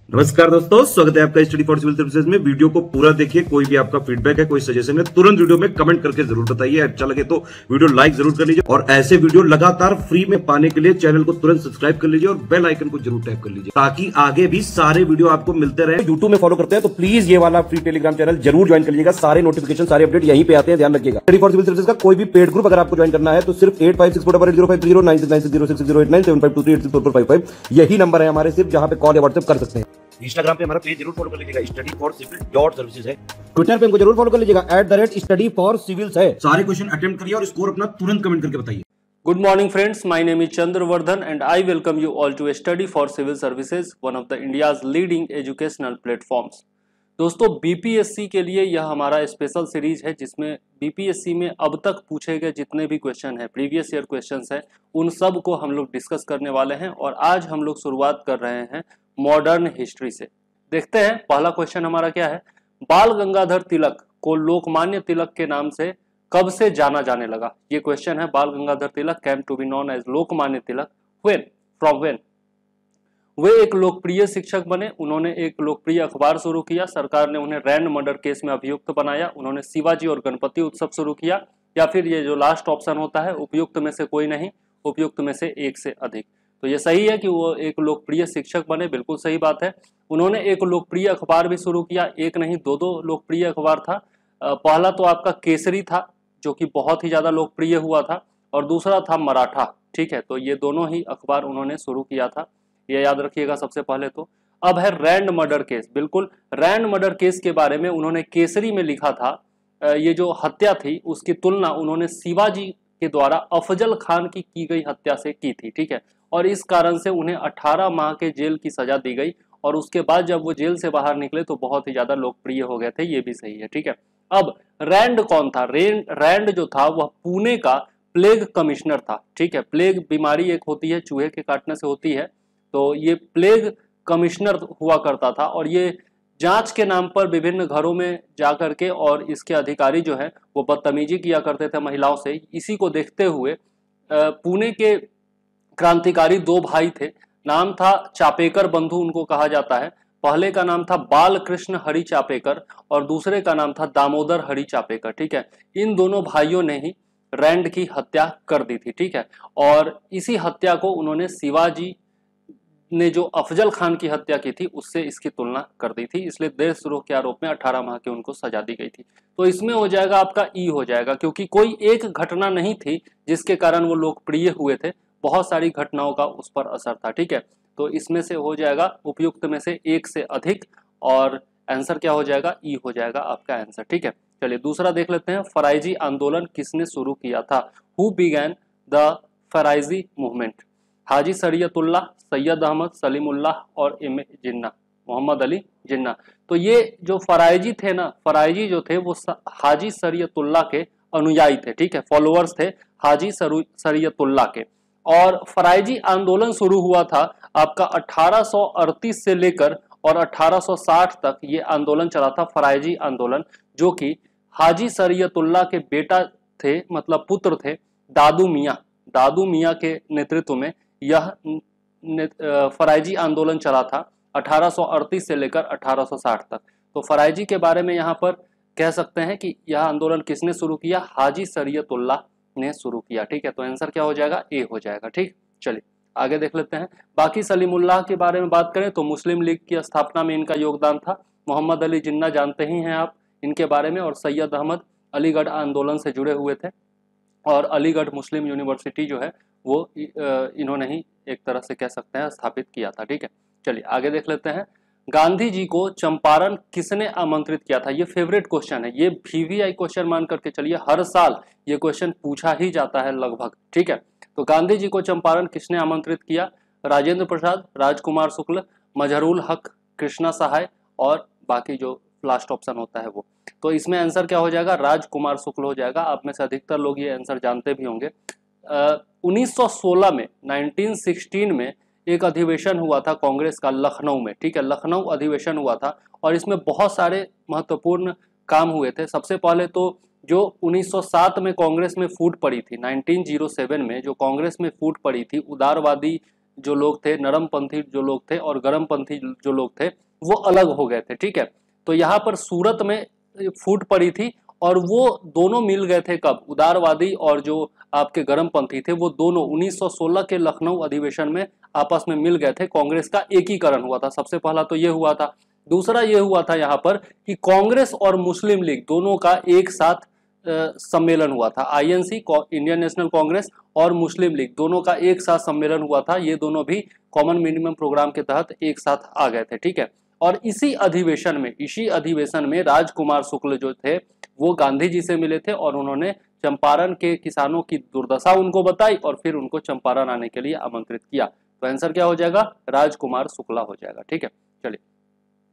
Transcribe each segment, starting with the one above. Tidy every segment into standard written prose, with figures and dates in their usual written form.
नमस्कार दोस्तों, स्वागत है आपका स्टडी फॉर सिविल सर्विसेज में। वीडियो को पूरा देखिए। कोई भी आपका फीडबैक है, कोई सजेशन है, तुरंत वीडियो में कमेंट करके जरूर बताइए। अच्छा लगे तो वीडियो लाइक जरूर कर लीजिए और ऐसे वीडियो लगातार फ्री में पाने के लिए चैनल को तुरंत सब्सक्राइब कर लीजिए और बेल आइकन को जरूर टैप कर लीजिए ताकि आगे भी सारे वीडियो आपको मिलते रहे। यूट्यूब में फॉलो करते हैं तो प्लीज ये वाला फ्री टेलीग्राम चैनल जरूर ज्वाइन कर लीजिएगा। सारे नोटिफिकेशन, सारे अपडेट यहीं पे आते हैं, ध्यान रखिएगा। स्टडी फॉर सिविल सर्विसेज का कोई भी पेड ग्रुप अगर आपको ज्वाइन करना है तो सिर्फ 856480560660897523864455 यही नंबर है हमारे, सिर्फ जहां पे कॉल या व्हाट्सएप कर सकते हैं। इंस्टाग्राम पे हमारा पेज जरूर फॉलो कर लीजिएगा, स्टडी फॉर सिविल .सर्विसेज है। ट्विटर पे हमको जरूर फॉलो कर लीजिएगा, @study for civils है। सारे क्वेश्चन अटेम्प्ट करिए और स्कोर अपना तुरंत कमेंट करके बताइए। Good morning friends, my name is Chandravardhan and I welcome you all to Study for Civil Services, one of the India's leading educational platforms. दोस्तों, BPSC के लिए यह हमारा स्पेशल सीरीज है जिसमें बीपीएससी में अब तक पूछे गए जितने भी क्वेश्चन हैं, प्रीवियस ईयर क्वेश्चंस हैं, उन सब को हम लोग डिस्कस करने वाले हैं। और आज हम लोग शुरुआत कर रहे हैं मॉडर्न हिस्ट्री से। देखते हैं पहला क्वेश्चन हमारा क्या है। बाल गंगाधर तिलक को लोकमान्य तिलक के नाम से कब से जाना जाने लगा? ये क्वेश्चन है। Bal Gangadhar Tilak came to be known as Lokmanya Tilak when, from when? वे एक लोकप्रिय शिक्षक बने, उन्होंने एक लोकप्रिय अखबार शुरू किया, सरकार ने उन्हें रैंड मर्डर केस में अभियुक्त बनाया, उन्होंने शिवाजी और गणपति उत्सव शुरू किया, या फिर ये जो लास्ट ऑप्शन होता है उपयुक्त में से कोई नहीं, उपयुक्त में से एक से अधिक। तो ये सही है कि वो एक लोकप्रिय शिक्षक बने, बिल्कुल सही बात है। उन्होंने एक लोकप्रिय अखबार भी शुरू किया, एक नहीं दो लोकप्रिय अखबार था। पहला तो आपका केसरी था जो कि बहुत ही ज्यादा लोकप्रिय हुआ था, और दूसरा था मराठा। ठीक है, तो ये दोनों ही अखबार उन्होंने शुरू किया था, ये याद रखिएगा सबसे पहले तो। अब है रैंड मर्डर केस। बिल्कुल, रैंड मर्डर केस के बारे में उन्होंने केसरी में लिखा था। ये जो हत्या थी उसकी तुलना उन्होंने शिवाजी के द्वारा अफजल खान की गई हत्या से की थी। ठीक है, और इस कारण से उन्हें 18 माह के जेल की सजा दी गई, और उसके बाद जब वो जेल से बाहर निकले तो बहुत ही ज्यादा लोकप्रिय हो गए थे। ये भी सही है। ठीक है, अब रैंड कौन था? रैंड जो था वह पुणे का प्लेग कमिश्नर था। ठीक है, प्लेग बीमारी एक होती है, चूहे के काटने से होती है, तो ये प्लेग कमिश्नर हुआ करता था। और ये जांच के नाम पर विभिन्न घरों में जाकर के और इसके अधिकारी जो है वो बदतमीजी किया करते थे महिलाओं से। इसी को देखते हुए पुणे के क्रांतिकारी दो भाई थे, नाम था चापेकर बंधु उनको कहा जाता है। पहले का नाम था बालकृष्ण हरि चापेकर और दूसरे का नाम था दामोदर हरि चापेकर। ठीक है, इन दोनों भाइयों ने ही रैंड की हत्या कर दी थी। ठीक है, और इसी हत्या को उन्होंने शिवाजी ने जो अफजल खान की हत्या की थी उससे इसकी तुलना कर दी थी, इसलिए देशद्रोह के आरोप में 18 माह की उनको सजा दी गई थी। तो इसमें हो जाएगा आपका ई हो जाएगा, क्योंकि कोई एक घटना नहीं थी जिसके कारण वो लोकप्रिय हुए थे, बहुत सारी घटनाओं का उस पर असर था। ठीक है, तो इसमें से हो जाएगा उपयुक्त में से एक से अधिक, और आंसर क्या हो जाएगा? ई हो जाएगा आपका आंसर। ठीक है, चलिए दूसरा देख लेते हैं। फराइजी आंदोलन किसने शुरू किया था? Who began the Faraizi movement? Haji Shariatullah, Syed Ahmad, Salimullah और इम जिन्ना, मोहम्मद अली जिन्ना। तो ये जो फराइजी थे ना, फराइजी जो थे वो हाजी शरीयतुल्लाह के अनुयायी थे। ठीक है, फॉलोअर्स थे हाजी शरीयतुल्लाह के। और फराइजी आंदोलन शुरू हुआ था आपका 1838 से लेकर और 1860 तक ये आंदोलन चला था, फराइजी आंदोलन, जो कि हाजी शरीयतुल्लाह के बेटा थे, मतलब पुत्र थे, दादू मियाँ के नेतृत्व में यह फराइजी आंदोलन चला था 1838 से लेकर 1860 तक। तो फराइजी के बारे में यहाँ पर कह सकते हैं कि यह आंदोलन किसने शुरू किया? हाजी शरीयतुल्लाह ने शुरू किया। ठीक है, तो आंसर क्या हो जाएगा? ए हो जाएगा। ठीक, चलिए आगे देख लेते हैं। बाकी सलीमुल्लाह के बारे में बात करें तो मुस्लिम लीग की स्थापना में इनका योगदान था। मोहम्मद अली जिन्ना जानते ही हैं आप इनके बारे में, और सैयद अहमद अलीगढ़ आंदोलन से जुड़े हुए थे, और अलीगढ़ मुस्लिम यूनिवर्सिटी जो है वो इन्होंने ही एक तरह से कह सकते हैं स्थापित किया था। ठीक है, चलिए आगे देख लेते हैं। गांधी जी को चंपारण किसने आमंत्रित किया था? ये फेवरेट क्वेश्चन है, ये वीवीआई क्वेश्चन मान करके चलिए, हर साल ये क्वेश्चन पूछा ही जाता है लगभग। ठीक है, तो गांधी जी को चंपारण किसने आमंत्रित किया? राजेंद्र प्रसाद, राजकुमार शुक्ल, मजहरुल हक, कृष्णा सहाय, और बाकी जो लास्ट ऑप्शन होता है वो। तो इसमें आंसर क्या हो जाएगा? राजकुमार शुक्ल हो जाएगा। आप में से अधिकतर लोग ये आंसर जानते भी होंगे। 1916 में, 1916 में एक अधिवेशन हुआ था कांग्रेस का लखनऊ में। ठीक है, लखनऊ अधिवेशन हुआ था और इसमें बहुत सारे महत्वपूर्ण काम हुए थे। सबसे पहले तो जो 1907 में कांग्रेस में फूट पड़ी थी, 1907 में जो कांग्रेस में फूट पड़ी थी, उदारवादी जो लोग थे, नरमपंथी जो लोग थे और गर्मपंथी जो लोग थे, वो अलग हो गए थे। ठीक है, तो यहाँ पर सूरत में फूट पड़ी थी और वो दोनों मिल गए थे कब, उदारवादी और जो आपके गर्मपंथी थे वो दोनों 1916 के लखनऊ अधिवेशन में आपस में मिल गए थे। कांग्रेस का एकीकरण हुआ था, सबसे पहला तो ये हुआ था। दूसरा ये हुआ था यहाँ पर कि कांग्रेस और मुस्लिम लीग दोनों का एक साथ सम्मेलन हुआ था। आईएनसी, इंडियन नेशनल कांग्रेस, और मुस्लिम लीग दोनों का एक साथ सम्मेलन हुआ था। ये दोनों भी कॉमन मिनिमम प्रोग्राम के तहत एक साथ आ गए थे। ठीक है, और इसी अधिवेशन में राजकुमार शुक्ल जो थे वो गांधी जी से मिले थे और उन्होंने चंपारण के किसानों की दुर्दशा उनको बताई और फिर उनको चंपारण आने के लिए आमंत्रित किया। तो आंसर क्या हो जाएगा, राजकुमार शुक्ला हो जाएगा। ठीक है, चलिए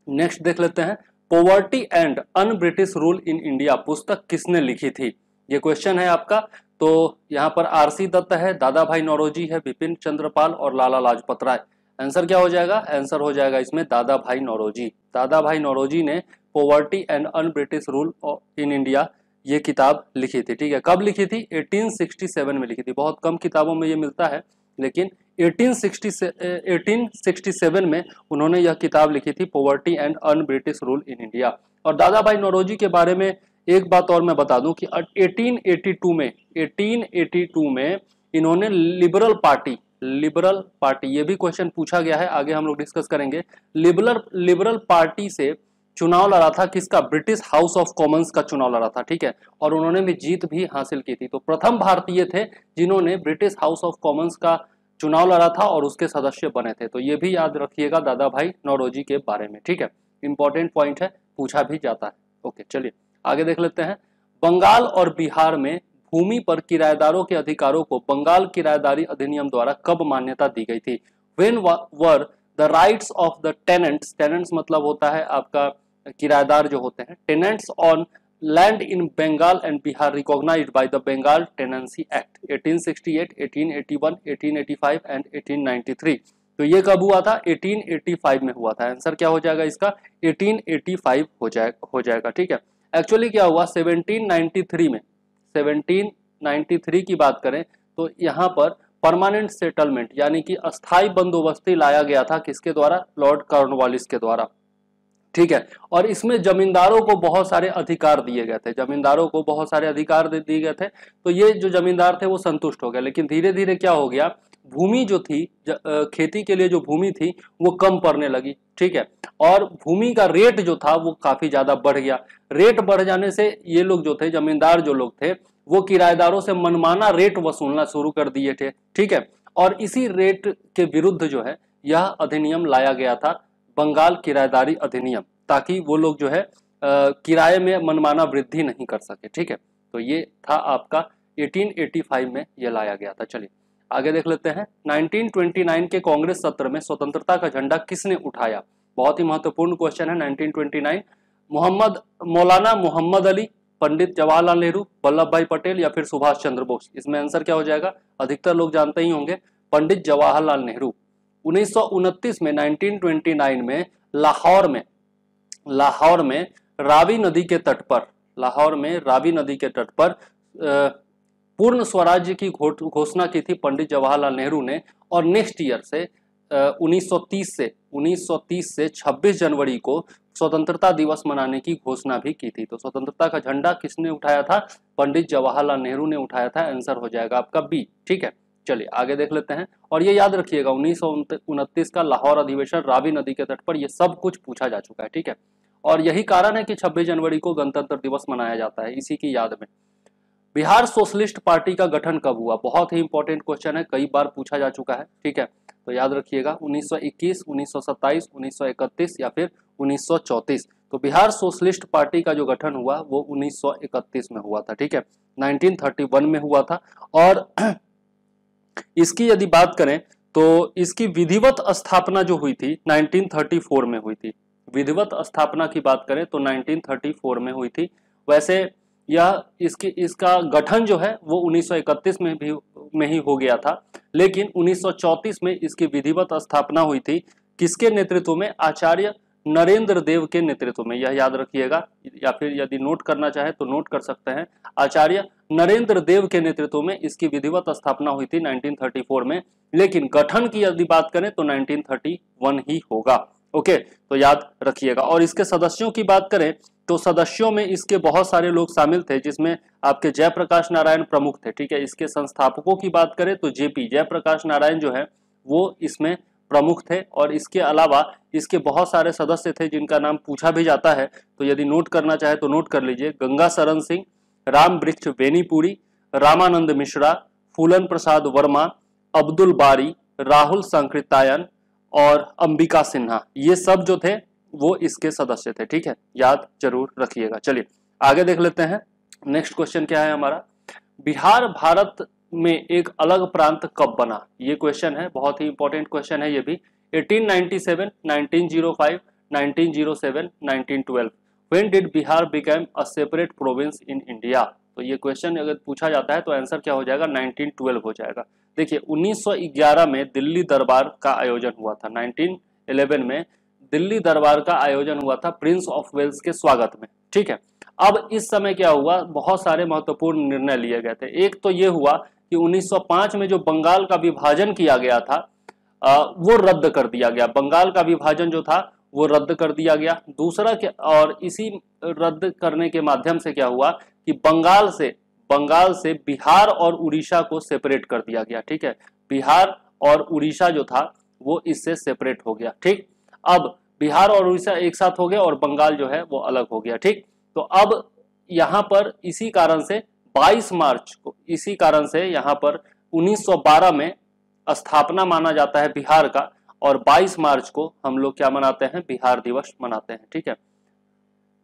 नेक्स्ट देख लेते हैं। Poverty and un British rule in India पुस्तक किसने लिखी थी, ये क्वेश्चन है आपका। तो यहाँ पर आरसी दत्त है, दादा भाई नौरोजी है, बिपिन चंद्रपाल और लाला लाजपत राय। आंसर क्या हो जाएगा, आंसर हो जाएगा इसमें दादा भाई नौरोजी। दादा भाई नौरोजी ने poverty and un British rule in India ये किताब लिखी थी। ठीक है, कब लिखी थी, 1867 में लिखी थी। बहुत कम किताबों में ये मिलता है, लेकिन 1867 में उन्होंने यह किताब लिखी थी, poverty and un British rule in India. और दादा भाई नौरोजी के बारे में एक बात और मैं बता दूं कि 1882 में इन्होंने लिबरल पार्टी, ये भी क्वेश्चन पूछा गया है, आगे हम लोग डिस्कस करेंगे। लिबरल पार्टी से चुनाव लड़ा था, किसका, ब्रिटिश हाउस ऑफ कॉमन्स का चुनाव लड़ा था। ठीक है, और उन्होंने भी जीत भी हासिल की थी। तो प्रथम भारतीय थे जिन्होंने ब्रिटिश हाउस ऑफ कॉमन्स का चुनाव लड़ा था और उसके सदस्य बने थे। तो ये भी याद रखिएगा दादा भाई नौरोजी के बारे में। ठीक है, इंपॉर्टेंट पॉइंट है, पूछा भी जाता है। ओके, चलिए आगे देख लेते हैं। बंगाल और बिहार में भूमि पर किराएदारों के अधिकारों को बंगाल किराएदारी अधिनियम द्वारा कब मान्यता दी गई थी। Whenever the rights of the tenants मतलब होता है आपका किराएदार जो होते हैं, tenants on land in Bengal and Bihar recognised by the Bengal tenancy act 1868, 1881, 1885 and 1893। तो ये कब हुआ था, 1885 में हुआ था। आंसर क्या हो जाएगा इसका, 1885 हो जाएगा। ठीक है, एक्चुअली क्या हुआ 1793 की बात करें तो यहाँ पर परमानेंट सेटलमेंट यानी कि अस्थाई बंदोबस्ती लाया गया था, किसके द्वारा, लॉर्ड कॉर्नवालिस के द्वारा। ठीक है, और इसमें जमींदारों को बहुत सारे अधिकार दिए गए थे, दिए गए थे। तो ये जो जमींदार थे वो संतुष्ट हो गए, लेकिन धीरे धीरे क्या हो गया, भूमि जो थी खेती के लिए जो भूमि थी वो कम पड़ने लगी। ठीक है, और भूमि का रेट जो था वो काफी ज्यादा बढ़ गया। रेट बढ़ जाने से ये लोग जो थे, जमींदार जो लोग थे, वो किराएदारों से मनमाना रेट वसूलना शुरू कर दिए थे। ठीक है, और इसी रेट के विरुद्ध जो है यह अधिनियम लाया गया था, बंगाल किराएदारी अधिनियम, ताकि वो लोग जो है किराए में मनमाना वृद्धि नहीं कर सके। ठीक है, तो ये था आपका 1885 में ये लाया गया था। चलिए आगे देख लेते हैं। 1929 के कांग्रेस सत्र में स्वतंत्रता का झंडा किसने उठाया, बहुत ही महत्वपूर्ण क्वेश्चन है। 1929 मौलाना मोहम्मद अली, पंडित जवाहरलाल नेहरू, वल्लभ भाई पटेल या फिर सुभाष चंद्र बोस। इसमें आंसर क्या हो जाएगा, अधिकतर लोग जानते ही होंगे, पंडित जवाहरलाल नेहरू। 1929 में 1929 में लाहौर में रावी नदी के तट पर पूर्ण स्वराज्य की घोषणा की थी पंडित जवाहरलाल नेहरू ने। और नेक्स्ट ईयर से 1930 से 26 जनवरी को स्वतंत्रता दिवस मनाने की घोषणा भी की थी। तो स्वतंत्रता का झंडा किसने उठाया था, पंडित जवाहरलाल नेहरू ने उठाया था। आंसर हो जाएगा आपका बी। ठीक है, चलिए आगे देख लेते हैं। और ये याद रखिएगा 1929 का लाहौर अधिवेशन, रावी नदी के तट पर, ये सब कुछ पूछा जा चुका है। ठीक है, और यही कारण है कि 26 जनवरी को गणतंत्र दिवस मनाया जाता है, इसी की याद में। बिहार सोशलिस्ट पार्टी का गठन कब हुआ, बहुत ही इंपॉर्टेंट क्वेश्चन है, कई बार पूछा जा चुका है। ठीक है, तो याद रखिएगा 1921, 1927, 1931 या फिर 1934। तो बिहार सोशलिस्ट पार्टी का जो गठन हुआ वो 1931 में हुआ था। ठीक है, 1931 में हुआ था। और इसकी यदि बात करें तो इसकी विधिवत स्थापना जो हुई थी 1934 में हुई थी। विधिवत स्थापना की बात करें तो 1934 में हुई थी। वैसे यह इसका गठन जो है वो 1931 में ही हो गया था, लेकिन 1934 में इसकी विधिवत स्थापना हुई थी। किसके नेतृत्व में, आचार्य नरेंद्र देव के नेतृत्व में, यह याद रखिएगा, या फिर यदि नोट करना चाहे तो नोट कर सकते हैं। आचार्य नरेंद्र देव के नेतृत्व में इसकी विधिवत स्थापना हुई थी 1934 में, लेकिन गठन की यदि बात करें तो 1931 ही होगा। ओके, तो याद रखिएगा। और इसके सदस्यों की बात करें तो सदस्यों में इसके बहुत सारे लोग शामिल थे, जिसमें आपके जयप्रकाश नारायण प्रमुख थे। ठीक है, इसके संस्थापकों की बात करें तो जेपी जयप्रकाश नारायण जो है वो इसमें प्रमुख थे, और इसके अलावा इसके बहुत सारे सदस्य थे जिनका नाम पूछा भी जाता है, तो यदि नोट करना चाहे तो नोट कर लीजिए। गंगा शरण सिंह, राम वृक्ष बेनीपुरी, रामानंद मिश्रा, फूलन प्रसाद वर्मा, अब्दुल बारी, राहुल संकृतायन और अंबिका सिन्हा, ये सब जो थे वो इसके सदस्य थे। ठीक है, याद जरूर रखिएगा। चलिए आगे देख लेते हैं। नेक्स्ट क्वेश्चन क्या है हमारा, बिहार भारत में एक अलग प्रांत कब बना? ये क्वेश्चन है, बहुत ही इंपॉर्टेंट क्वेश्चन है ये भी। 1897, 1905, 1907, 1912, when did Bihar become a separate province in India? तो ये क्वेश्चन अगर पूछा जाता है तो आंसर क्या हो जाएगा, 1912 हो जाएगा। देखिए 1911 में दिल्ली दरबार का आयोजन हुआ था। 1911 में दिल्ली दरबार का आयोजन हुआ था प्रिंस ऑफ वेल्स के स्वागत में। ठीक है, अब इस समय क्या हुआ, बहुत सारे महत्वपूर्ण निर्णय लिए गए थे। एक तो ये हुआ कि 1905 में जो बंगाल का विभाजन किया गया था वो रद्द कर दिया गया। बंगाल का विभाजन जो था वो रद्द कर दिया गया। दूसरा क्या, और इसी रद्द करने के माध्यम से क्या हुआ कि बंगाल से बिहार और उड़ीसा को सेपरेट कर दिया गया। ठीक है, बिहार और उड़ीसा जो था वो इससे सेपरेट हो गया। ठीक, अब बिहार और उड़ीसा एक साथ हो गया और बंगाल जो है वो अलग हो गया। ठीक, तो अब यहां पर इसी कारण से 22 मार्च को, इसी कारण से यहां पर 1912 में स्थापना माना जाता है बिहार का, और 22 मार्च को हम लोग क्या मनाते हैं, बिहार दिवस मनाते हैं। ठीक है,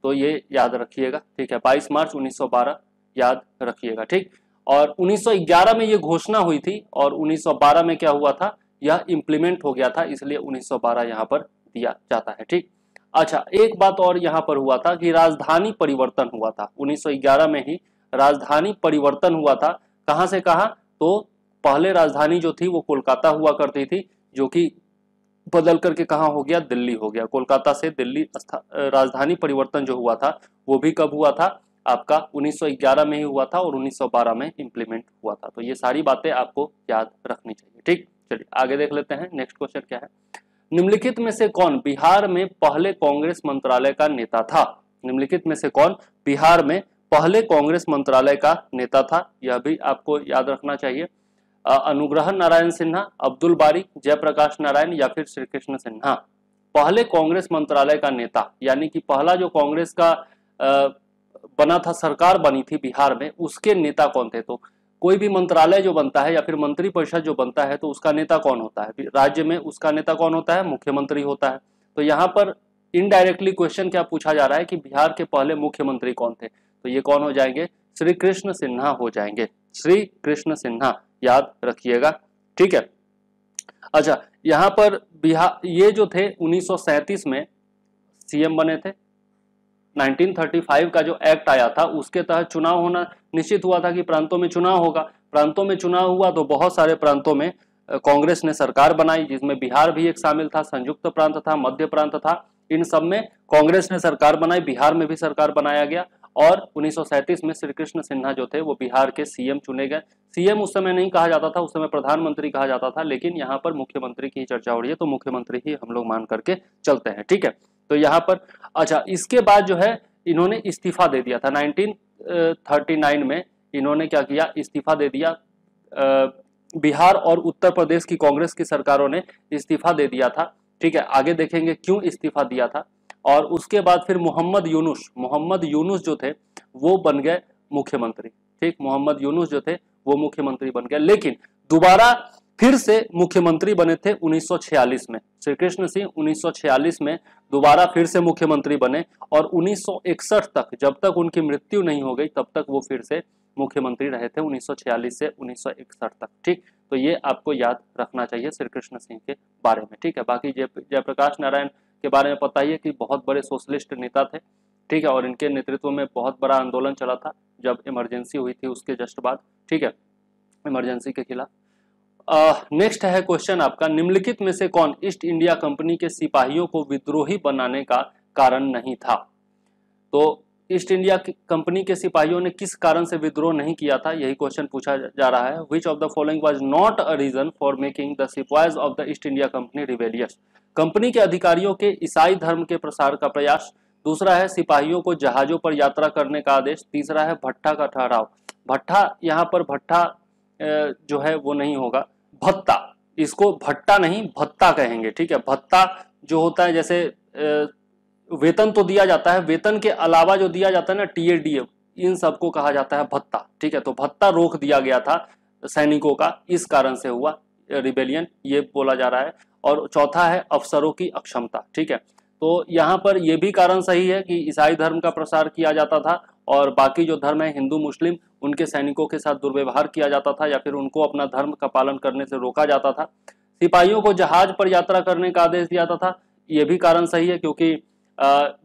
तो ये याद रखिएगा। ठीक है, 22 मार्च 1912 याद रखिएगा। ठीक, और 1911 में ये घोषणा हुई थी और 1912 में क्या हुआ था, यह इंप्लीमेंट हो गया था, इसलिए 1912 यहाँ पर दिया जाता है। ठीक, अच्छा एक बात और यहाँ पर हुआ था कि राजधानी परिवर्तन हुआ था 1911 में ही। राजधानी परिवर्तन हुआ था, कहाँ से कहाँ, तो पहले राजधानी जो थी वो कोलकाता हुआ करती थी, जो कि बदल करके कहाँ हो गया, दिल्ली हो गया। कोलकाता से दिल्ली राजधानी परिवर्तन जो हुआ था वो भी कब हुआ था, आपका 1911 में ही हुआ था और 1912 में इंप्लीमेंट हुआ था। तो ये सारी बातें आपको याद रखनी चाहिए। ठीक, चलिए आगे देख लेते हैं। नेक्स्ट क्वेश्चन क्या है, निम्नलिखित में से कौन बिहार में पहले कांग्रेस मंत्रालय का नेता था? निम्नलिखित में से कौन बिहार में पहले कांग्रेस मंत्रालय का नेता था, यह भी आपको याद रखना चाहिए। अनुग्रह नारायण सिन्हा, अब्दुल बारी, जयप्रकाश नारायण या फिर श्री कृष्ण सिन्हा। पहले कांग्रेस मंत्रालय का नेता, यानी कि पहला जो कांग्रेस का बना था, सरकार बनी थी बिहार में, उसके नेता कौन थे? तो कोई भी मंत्रालय जो बनता है या फिर मंत्री परिषद जो बनता है तो उसका नेता कौन होता है, राज्य में उसका नेता कौन होता है, मुख्यमंत्री होता है। तो यहाँ पर इनडायरेक्टली क्वेश्चन क्या पूछा जा रहा है कि बिहार के पहले मुख्यमंत्री कौन थे, तो ये कौन हो जाएंगे, श्री कृष्ण सिन्हा हो जाएंगे। श्री कृष्ण सिन्हा याद रखिएगा। ठीक है, अच्छा यहाँ पर बिहार ये जो थे 1937 में सीएम बने थे। 1935 का जो एक्ट आया था उसके तहत चुनाव होना निश्चित हुआ था कि प्रांतों में चुनाव होगा। प्रांतों में चुनाव हुआ तो बहुत सारे प्रांतों में कांग्रेस ने सरकार बनाई, जिसमें बिहार भी एक शामिल था, संयुक्त प्रांत था, मध्य प्रांत था। इन सब में कांग्रेस ने सरकार बनाई, बिहार में भी सरकार बनाया गया और 1937 में श्री कृष्ण सिन्हा जो थे वो बिहार के सीएम चुने गए। सीएम उस समय नहीं कहा जाता था, उस समय प्रधानमंत्री कहा जाता था, लेकिन यहाँ पर मुख्यमंत्री की चर्चा हो रही है तो मुख्यमंत्री ही हम लोग मान करके चलते हैं। ठीक है, तो यहाँ पर अच्छा इसके बाद जो है इन्होंने इस्तीफा दे दिया था 1939 में। इन्होंने क्या किया, इस्तीफा दे दिया। बिहार और उत्तर प्रदेश की कांग्रेस की सरकारों ने इस्तीफा दे दिया था। ठीक है, आगे देखेंगे क्यों इस्तीफा दिया था। और उसके बाद फिर मोहम्मद यूनुस जो थे वो बन गए मुख्यमंत्री। ठीक, मोहम्मद यूनुस जो थे वो मुख्यमंत्री बन गए, लेकिन दोबारा फिर से मुख्यमंत्री बने थे 1946 में। श्री कृष्ण सिंह 1946 में दोबारा फिर से मुख्यमंत्री बने और 1961 तक, जब तक उनकी मृत्यु नहीं हो गई तब तक वो फिर से मुख्यमंत्री रहे थे, 1946 से 1961 तक। ठीक, तो ये आपको याद रखना चाहिए श्री कृष्ण सिंह के बारे में। ठीक है, बाकी जयप्रकाश नारायण के बारे में पता ही है कि बहुत बड़े सोशलिस्ट नेता थे। ठीक है, और इनके नेतृत्व में बहुत बड़ा आंदोलन चला था जब इमरजेंसी हुई थी उसके जस्ट बाद। ठीक है, इमरजेंसी के खिलाफ। नेक्स्ट है क्वेश्चन आपका, निम्नलिखित में से कौन ईस्ट इंडिया कंपनी के सिपाहियों को विद्रोही बनाने का कारण नहीं था? तो ईस्ट इंडिया कंपनी के सिपाहियों ने किस कारण से विद्रोह नहीं किया था, यही क्वेश्चन पूछा जा रहा है। Which of the following was not a reason for making the sepoys of the East India Company rebellious? Company के अधिकारियों के ईसाई धर्म के प्रसार का प्रयास, दूसरा है सिपाहियों को जहाजों पर यात्रा करने का आदेश, तीसरा है भट्टा का ठहराव। भट्टा, यहाँ पर भट्टा जो है वो नहीं होगा, भत्ता, इसको भट्टा नहीं भत्ता कहेंगे, ठीक है। भत्ता जो होता है, जैसे वेतन तो दिया जाता है, वेतन के अलावा जो दिया जाता है ना, टीएडीए, इन सबको कहा जाता है भत्ता, ठीक है। तो भत्ता रोक दिया गया था सैनिकों का, इस कारण से हुआ रिबेलियन, ये बोला जा रहा है। और चौथा है अफसरों की अक्षमता, ठीक है। तो यहाँ पर यह भी कारण सही है कि ईसाई धर्म का प्रसार किया जाता था और बाकी जो धर्म है हिंदू मुस्लिम, उनके सैनिकों के साथ दुर्व्यवहार किया जाता था या फिर उनको अपना धर्म का पालन करने से रोका जाता था। सिपाहियों को जहाज पर यात्रा करने का आदेश दिया था, यह भी कारण सही है क्योंकि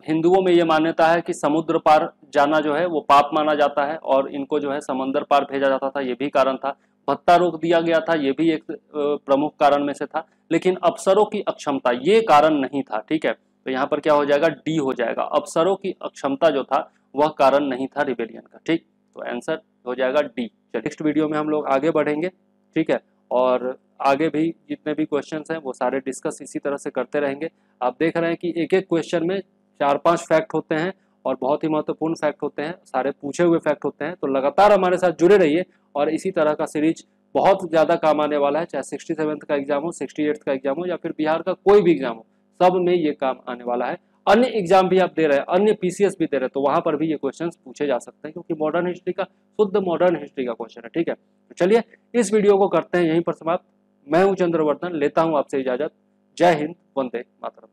हिंदुओं में ये मान्यता है कि समुद्र पार जाना जो है वो पाप माना जाता है और इनको जो है समंदर पार भेजा जाता था, ये भी कारण था। भत्ता रोक दिया गया था, ये भी एक प्रमुख कारण में से था। लेकिन अफसरों की अक्षमता ये कारण नहीं था, ठीक है। तो यहाँ पर क्या हो जाएगा, डी हो जाएगा। अफसरों की अक्षमता जो था वह कारण नहीं था रिबेलियन का, ठीक। तो आंसर हो जाएगा डी। नेक्स्ट वीडियो में हम लोग आगे बढ़ेंगे, ठीक है। और आगे भी जितने भी क्वेश्चंस हैं वो सारे डिस्कस इसी तरह से करते रहेंगे। आप देख रहे हैं कि एक एक क्वेश्चन में 4-5 फैक्ट होते हैं और बहुत ही महत्वपूर्ण फैक्ट होते हैं, सारे पूछे हुए फैक्ट होते हैं। तो लगातार हमारे साथ जुड़े रहिए और इसी तरह का सीरीज बहुत ज़्यादा काम आने वाला है, चाहे 67th का एग्जाम हो, 68th का एग्जाम हो या फिर बिहार का कोई भी एग्जाम हो, सब में ये काम आने वाला है। अन्य एग्जाम भी आप दे रहे हैं, अन्य पीसीएस भी दे रहे हैं, तो वहां पर भी ये क्वेश्चंस पूछे जा सकते हैं क्योंकि मॉडर्न हिस्ट्री का, शुद्ध मॉडर्न हिस्ट्री का क्वेश्चन है, ठीक है। तो चलिए इस वीडियो को करते हैं यहीं पर समाप्त। मैं हूं चंद्रवर्धन, लेता हूं आपसे इजाजत। जय हिंद, वंदे मातरम।